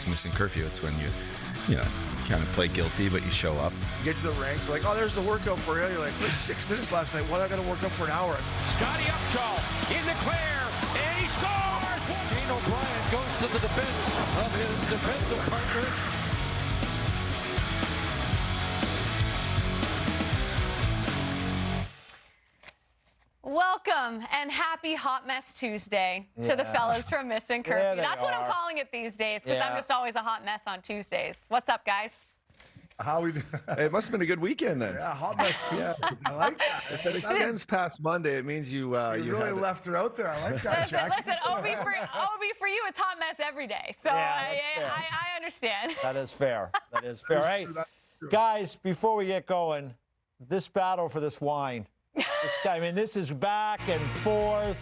That's Missin Curfew. It's when you kind of play guilty, but you show up. You get to the rink, like, oh, there's the workout for you. You're like, played 6 minutes last night. Why do I got to work out for an hour? Scotty Upshaw in the clear, and he scores! Dane O'Brien goes to the defense of his defensive partner. Welcome and happy Hot Mess Tuesday to the fellas from Missin Curfew. Yeah, That's what I'm calling it these days because I'm just always a hot mess on Tuesdays. What's up, guys? How we? It must have been a good weekend then. Yeah, hot mess Tuesday. I like that. If it extends past Monday, it means you really left her out there. I like that, Jack. Listen, OB for you, it's hot mess every day. So I understand. That is fair. That is fair. Hey, guys, before we get going, this battle for this wine. This guy, I mean, this is back and forth.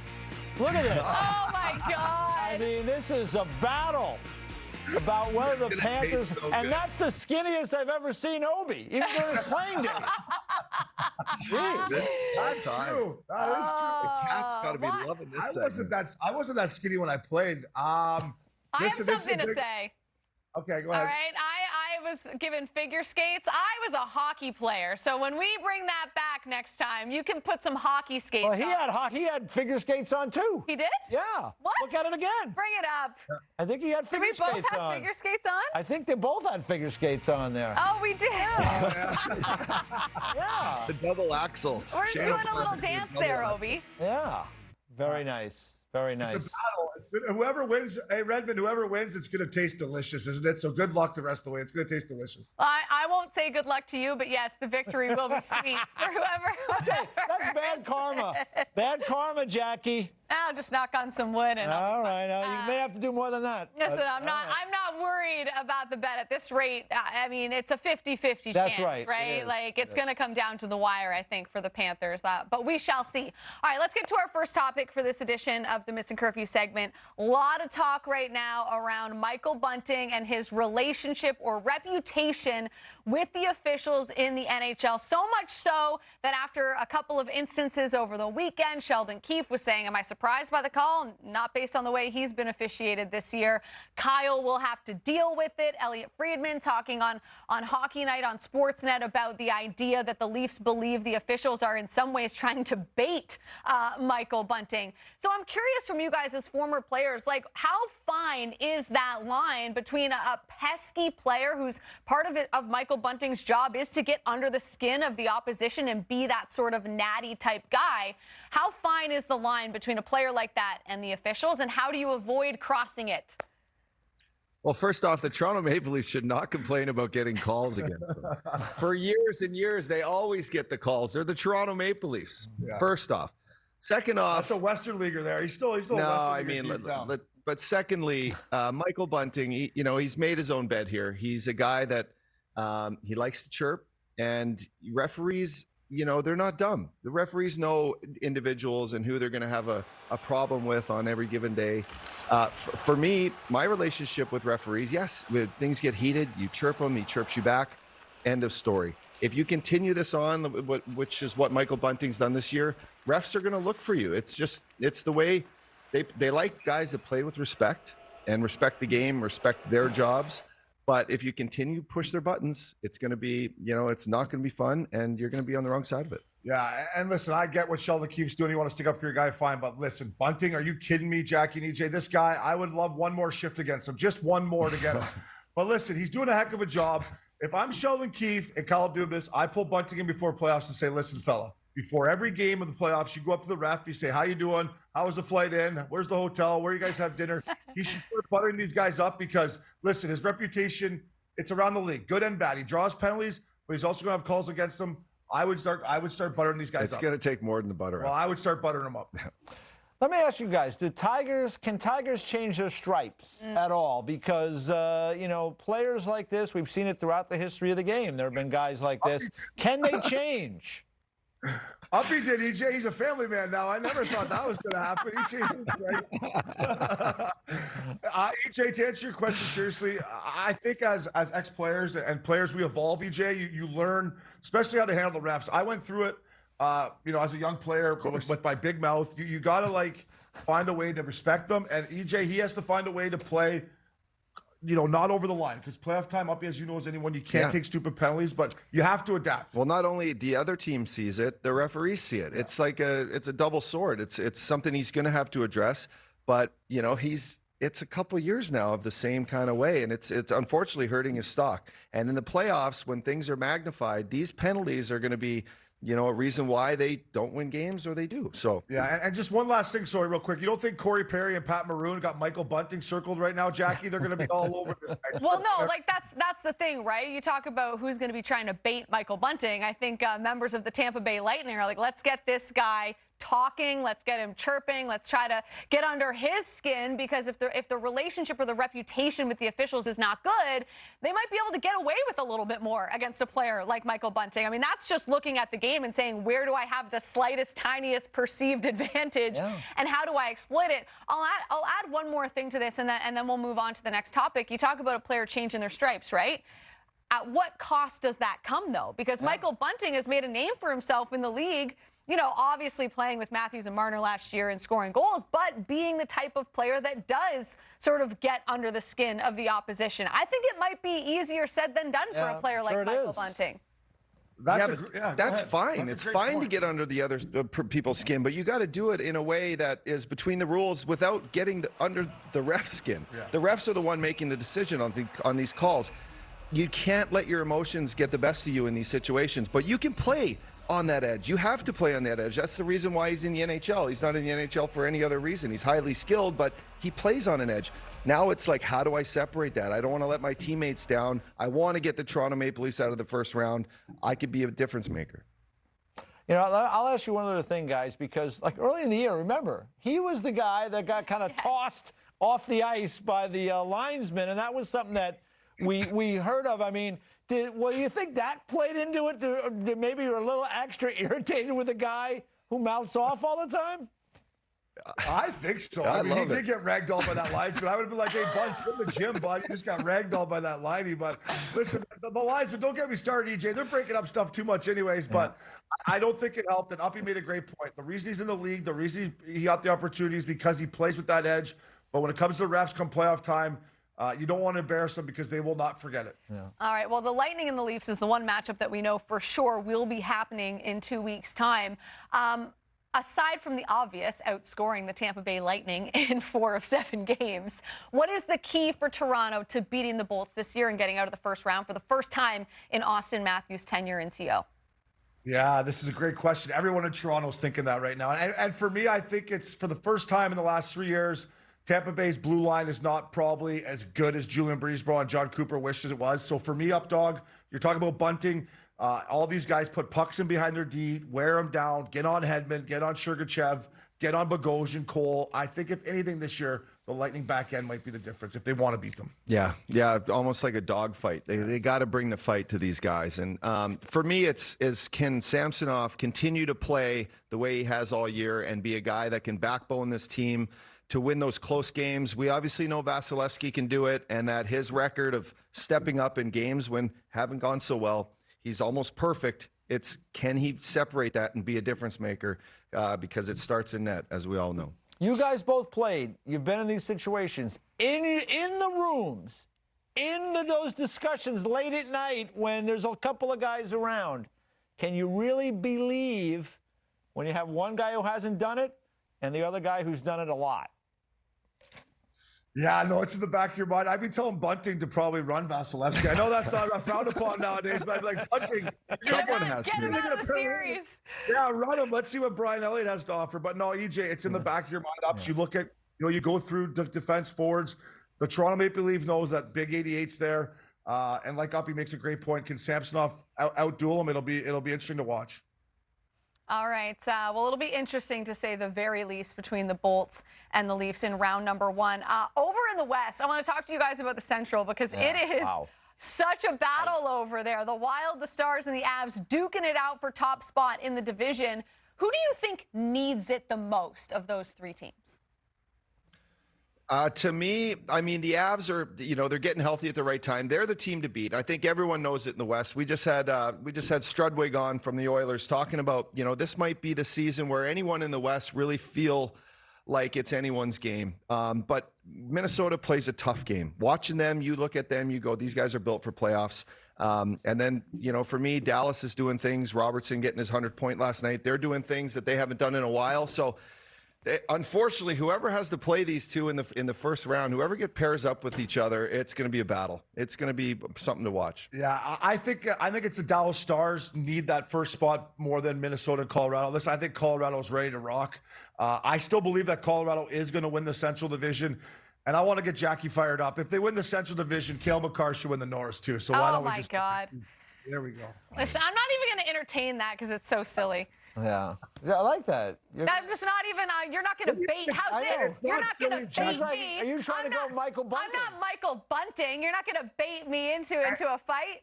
Look at this. Oh, my God. I mean, this is a battle about whether the Panthers, and that's the skinniest I've ever seen Obi, even during his playing days. Jeez. That's true. That is true. The cat's got to be loving this. I wasn't that skinny when I played. I have something to say. Okay, go ahead. All right, I was given figure skates. I was a hockey player, so when we bring that back next time, you can put some hockey skates on. Well, he had figure skates on too. He did? Yeah. What? Look at it again. Bring it up. I think he had figure skates on. Did we both have figure skates on? I think they both had figure skates on there. Oh, we did. Yeah. The double axle. We're just doing a little dance there, Obi. Yeah. Very nice. Very nice. It's a battle. Whoever wins, hey, Redmond, whoever wins, it's going to taste delicious, isn't it? So good luck the rest of the way. It's going to taste delicious. I won't say good luck to you, but yes, the victory will be sweet for whoever. That's bad karma. Bad karma, Jackie. I'll just knock on some wood. And all right. You may have to do more than that. Listen, I'm not worried about the bet at this rate. I mean, it's a 50-50 chance. That's right. Like, it's going to come down to the wire, I think, for the Panthers. But we shall see. All right, let's get to our first topic for this edition of the Missin Curfew segment. A lot of talk right now around Michael Bunting and his relationship or reputation with the officials in the NHL. So much so that after a couple of instances over the weekend, Sheldon Keefe was saying, am I surprised by the call? Not based on the way he's been officiated this year. Kyle will have to deal with it. Elliot Friedman talking on Hockey Night on Sportsnet about the idea that the Leafs believe the officials are in some ways trying to bait Michael Bunting. So I'm curious from you guys as former players, like, how fine is that line between a pesky player who's part of Michael Bunting's job is to get under the skin of the opposition and be that sort of natty type guy? How fine is the line between a player like that and the officials, and how do you avoid crossing it? Well, first off, the Toronto Maple Leafs should not complain about getting calls against them. For years and years, they always get the calls. They're the Toronto Maple Leafs. Yeah. First off. Second off, that's a Western leaguer there. He's still no, I mean, but secondly, Michael Bunting, he's made his own bed here. He's a guy that he likes to chirp, and referees, they're not dumb. The referees know individuals and who they're going to have a problem with on every given day. For me, my relationship with referees, yes, when things get heated, you chirp them, he chirps you back. End of story. If you continue this on, which is what Michael Bunting's done this year, refs are going to look for you. It's the way they like guys that play with respect and respect the game, respect their jobs. But if you continue to push their buttons, it's going to be, it's not going to be fun, and you're going to be on the wrong side of it. Yeah, and listen, I get what Sheldon Keefe's doing. You want to stick up for your guy, fine. But listen, Bunting, are you kidding me, Jackie and EJ? This guy, I would love one more shift against him, just one more to get him. But listen, he's doing a heck of a job. If I'm Sheldon Keefe and Kyle Dubas, I pull Bunting in before playoffs and say, listen, fella, before every game of the playoffs, you go up to the ref, you say, how you doing? How was the flight in? Where's the hotel? Where you guys have dinner? He should start buttering these guys up because, listen, his reputation, it's around the league, good and bad. He draws penalties, but he's also going to have calls against him. I would start buttering these guys up. It's going to take more than the butter. Well, I would start buttering them up. Let me ask you guys, can Tigers change their stripes at all? Because, players like this, we've seen it throughout the history of the game. There have been guys like this. Can they change? Uppy did, EJ. He's a family man now. I never thought that was going to happen. EJ, to answer your question seriously, I think as ex-players and players, we evolve, EJ. You learn, especially how to handle the refs. I went through it. As a young player with my big mouth, you got to find a way to respect them. And EJ, he has to find a way to play, not over the line, because playoff time, up as you know as anyone, you can't take stupid penalties, but you have to adapt. Well, not only the other team sees it, the referees see it. It's like it's a double sword. It's something he's going to have to address, but it's a couple years now of the same kind of way, and it's unfortunately hurting his stock. And in the playoffs, when things are magnified, these penalties are going to be a reason why they don't win games, or they do. So yeah, and just one last thing, sorry, real quick. You don't think Corey Perry and Pat Maroon got Michael Bunting circled right now, Jackie? They're going to be all over this. Well, no, like that's the thing, right? You talk about who's going to be trying to bait Michael Bunting. I think members of the Tampa Bay Lightning are like, let's get this guy talking, let's get him chirping, let's try to get under his skin, because if the relationship or the reputation with the officials is not good, they might be able to get away with a little bit more against a player like Michael Bunting. I mean, that's just looking at the game and saying, where do I have the slightest, tiniest perceived advantage, and how do I exploit it? I'll add one more thing to this, and then we'll move on to the next topic. You talk about a player changing their stripes, right? At what cost does that come, though? Because Michael Bunting has made a name for himself in the league, obviously playing with Matthews and Marner last year and scoring goals, but being the type of player that does sort of get under the skin of the opposition. I think it might be easier said than done for a player like Michael Bunting. That's fine. It's fine to get under the other people's skin, but you got to do it in a way that is between the rules without getting under the ref's skin. The refs are the one making the decision on these calls. You can't let your emotions get the best of you in these situations, but you can play on that edge. You have to play on that edge. That's the reason why he's in the NHL. He's not in the NHL for any other reason. He's highly skilled, but he plays on an edge. Now it's like, how do I separate that? I don't want to let my teammates down. I want to get the Toronto Maple Leafs out of the first round. I could be a difference maker. I'll ask you one other thing, guys, because like early in the year, remember, he was the guy that got kind of tossed off the ice by the linesman, and that was something that we heard of. I mean, you think that played into it? Maybe you're a little extra irritated with a guy who mouths off all the time? I think so. I mean, he did get ragdolled by that linesman. I would have been like, hey, Bunts, go to the gym, bud. You just got ragdolled by that liney. But listen, the linesman, don't get me started, EJ. They're breaking up stuff too much anyways. But I don't think it helped. And Uppy made a great point. The reason he's in the league, the reason he got the opportunity is because he plays with that edge. But when it comes to the refs come playoff time, you don't want to embarrass them because they will not forget it. All right. Well, the Lightning and the Leafs is the one matchup that we know for sure will be happening in 2 weeks' time. Aside from the obvious, outscoring the Tampa Bay Lightning in 4 of 7 games, what is the key for Toronto to beating the Bolts this year and getting out of the first round for the first time in Austin Matthews' tenure in TO? Yeah, this is a great question. Everyone in Toronto is thinking that right now. And for me, I think it's for the first time in the last 3 years, Tampa Bay's blue line is not probably as good as Julian Breezeborough and John Cooper wished as it was. So for me, Updog, you're talking about Bunting. All these guys put pucks in behind their D, wear them down, get on Hedman, get on Sergachev, get on Bogosian, Cole. I think if anything this year, the Lightning back end might be the difference if they want to beat them. Yeah, almost like a dog fight. They got to bring the fight to these guys. And for me, can Samsonov continue to play the way he has all year and be a guy that can backbone this team to win those close games? We obviously know Vasilevsky can do it, and that his record of stepping up in games when haven't gone so well, he's almost perfect. It's can he separate that and be a difference maker, because it starts in net, as we all know. You guys both played. You've been in these situations. In the rooms, those discussions late at night when there's a couple of guys around, can you really believe when you have one guy who hasn't done it and the other guy who's done it a lot? Yeah, no, it's in the back of your mind. I've been telling Bunting to probably run Vasilevsky. I know that's not frowned upon nowadays, but like Bunting, someone has to. Get him out of the series. Yeah, run him. Let's see what Brian Elliott has to offer. But no, EJ, it's in the back of your mind. You look at, you go through the defense forwards. The Toronto Maple Leafs knows that big 88's there, and like Uppy makes a great point. Can Samsonov outduel him? It'll be interesting to watch. All right. Well, it'll be interesting to say the very least between the Bolts and the Leafs in round number 1. Over in the West, I want to talk to you guys about the Central because it is such a battle over there. The Wild, the Stars, and the Avs duking it out for top spot in the division. Who do you think needs it the most of those 3 teams? To me, I mean, the Avs are, they're getting healthy at the right time. They're the team to beat. I think everyone knows it in the West. We just had Strudwig on from the Oilers talking about, this might be the season where anyone in the West really feel like it's anyone's game. But Minnesota plays a tough game. Watching them, you look at them, you go, these guys are built for playoffs. And then, for me, Dallas is doing things. Robertson getting his 100-point last night. They're doing things that they haven't done in a while. So, unfortunately, whoever has to play these two in the first round, whoever pairs up with each other, it's going to be a battle. It's going to be something to watch. Yeah, I think it's the Dallas Stars need that first spot more than Minnesota and Colorado. Listen, I think Colorado's ready to rock. I still believe that Colorado is going to win the Central Division. And I want to get Jackie fired up. If they win the Central Division, Cale Makar should win the Norris too. So why don't we just? Oh my God! There we go. Listen, I'm not even going to entertain that because it's so silly. Yeah, I like that. I'm just not even. You're not going to bait. How's this? You're not going to bait me. Are you trying to go Michael Bunting? I'm not Michael Bunting. You're not going to bait me into a fight.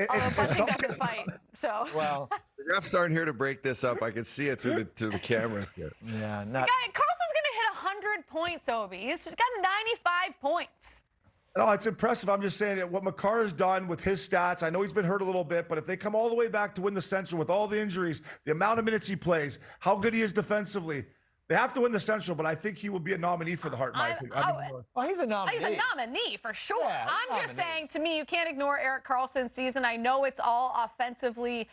Although Bunting doesn't fight, so. Well, the refs aren't here to break this up. I can see it through the cameras here. Yeah, Carlson's going to hit 100 points, Obi. He's got 95 points. No, it's impressive. I'm just saying that what Makar has done with his stats, I know he's been hurt a little bit, but if they come all the way back to win the Central with all the injuries, the amount of minutes he plays, how good he is defensively, they have to win the Central, but I think he will be a nominee for the Hart, in my opinion. He's a nominee. He's a nominee for sure. Yeah, I'm just saying, to me, you can't ignore Erik Karlsson's season. I know it's all offensively.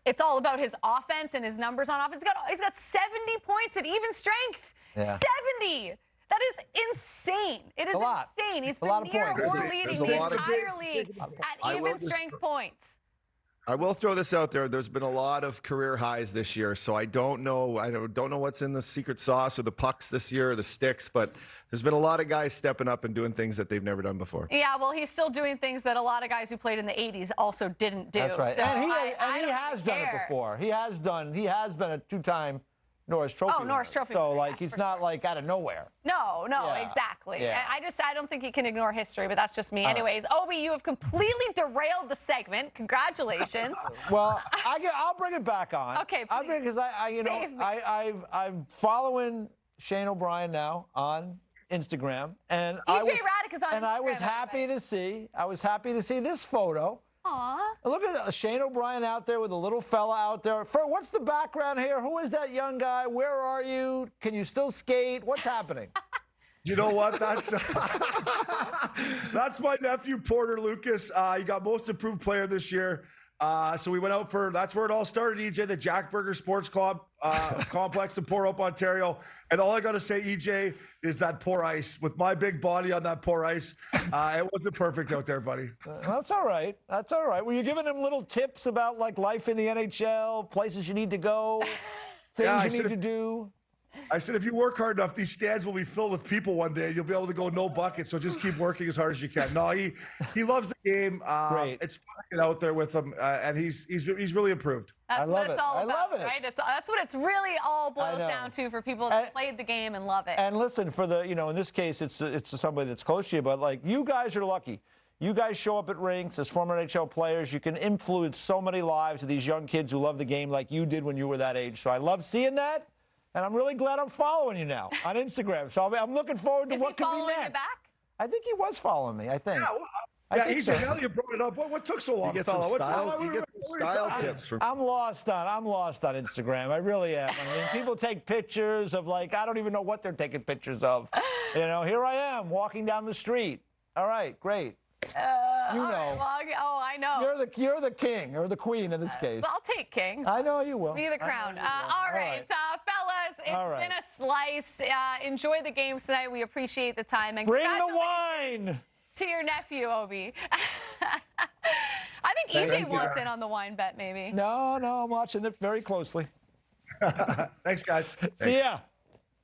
It's all about his offense and his numbers on offense. He's got 70 points at even strength. Yeah. 70. That is insane. It is insane. He's been near or leading the entire league at even strength points. I will throw this out there. There's been a lot of career highs this year, so I don't know what's in the secret sauce or the pucks this year or the sticks, but there's been a lot of guys stepping up and doing things that they've never done before. Yeah, well, he's still doing things that a lot of guys who played in the 80s also didn't do. That's right. So and he has done it before. He has been a two-time Norris Trophy. Oh, Norris Trophy. So, it's not like out of nowhere. No, exactly. Yeah. I don't think he can ignore history, but that's just me. Anyways, Obi, you have completely derailed the segment. Congratulations. Well, I'll bring it back on. Okay, please. Because I'm following Shane O'Brien now on Instagram, and I was happy to see this photo. Aww. Look at Shane O'Brien out there with a little fella out there. What's the background here? Who is that young guy? Where are you? Can you still skate? What's happening? You know what? That's my nephew, Porter Lucas. He got most improved player this year. So we went out that's where it all started, EJ, the Jack Burger Sports Club complex in Port Hope, Ontario. And all I got to say, EJ, is that poor ice. With my big body on that poor ice, it wasn't perfect out there, buddy. That's all right. That's all right. Were you giving him little tips about, life in the NHL, places you need to go, things you need to do? I said, if you work hard enough, these stands will be filled with people one day. You'll be able to go no bucket. So just keep working as hard as you can. No, he loves the game. Great. It's fun to get out there with him, and he's really improved. That's what it's all about, love it. right? That's what it's really all boils down to for people that played the game and love it. And listen, for the in this case, it's somebody that's close to you, but you guys are lucky. You guys show up at rinks as former NHL players. You can influence so many lives of these young kids who love the game like you did when you were that age. So I love seeing that. And I'm really glad I'm following you now on Instagram. So I'm looking forward to what could be next. You back? I think he was following me, I think. Yeah, now you brought it up. What took so long, fella? You get some style tips from. I'm lost on Instagram. I really am. I mean, people take pictures of I don't even know what they're taking pictures of. Here I am walking down the street. All right, great. I know. You're the king or the queen in this case. I'll take king. I know you will. Be the crown. All right. Fellas, it's been a slice. Enjoy the games tonight. We appreciate the time. And bring the wine to your nephew, Obi. I think EJ wants in on the wine bet, maybe. No, I'm watching it very closely. Thanks, guys. See ya.